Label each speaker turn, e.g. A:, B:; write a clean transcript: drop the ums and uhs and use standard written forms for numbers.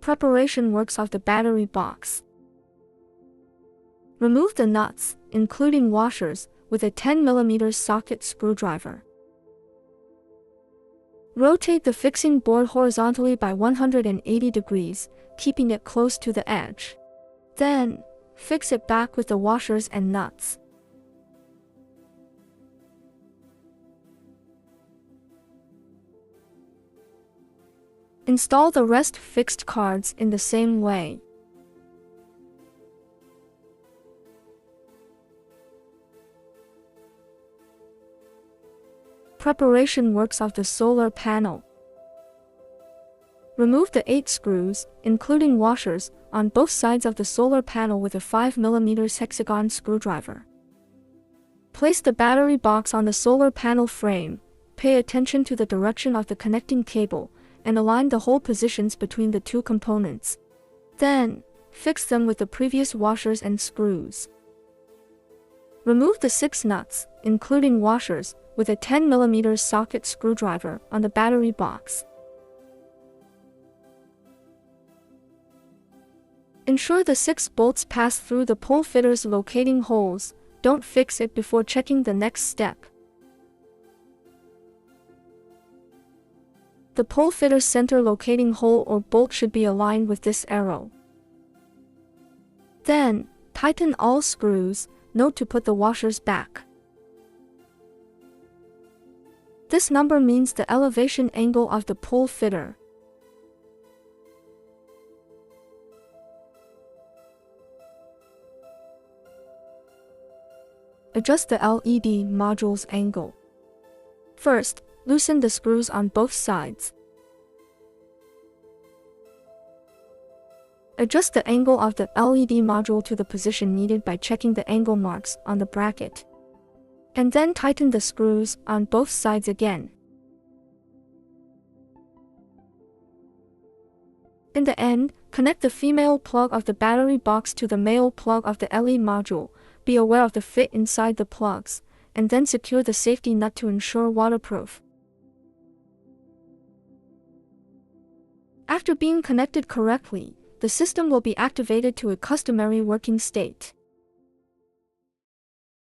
A: Preparation works of the battery box. Remove the nuts, including washers, with a 10 mm socket screwdriver. Rotate the fixing board horizontally by 180 degrees, keeping it close to the edge. Then, fix it back with the washers and nuts. Install the rest fixed cards in the same way. Preparation works of the solar panel. Remove the 8 screws, including washers, on both sides of the solar panel with a 5 mm hexagon screwdriver. Place the battery box on the solar panel frame, pay attention to the direction of the connecting cable, and align the hole positions between the two components. Then, fix them with the previous washers and screws. Remove the 6 nuts, including washers, with a 10 mm socket screwdriver on the battery box. Ensure the 6 bolts pass through the pole fitter's locating holes. Don't fix it before checking the next step. The pole fitter's center locating hole or bolt should be aligned with this arrow. Then, tighten all screws. Note to put the washers back. This number means the elevation angle of the pole fitter. Adjust the LED module's angle. First, loosen the screws on both sides. Adjust the angle of the LED module to the position needed by checking the angle marks on the bracket. And then tighten the screws on both sides again. In the end, connect the female plug of the battery box to the male plug of the LED module. Be aware of the fit inside the plugs, and then secure the safety nut to ensure waterproof. After being connected correctly, the system will be activated to a customary working state.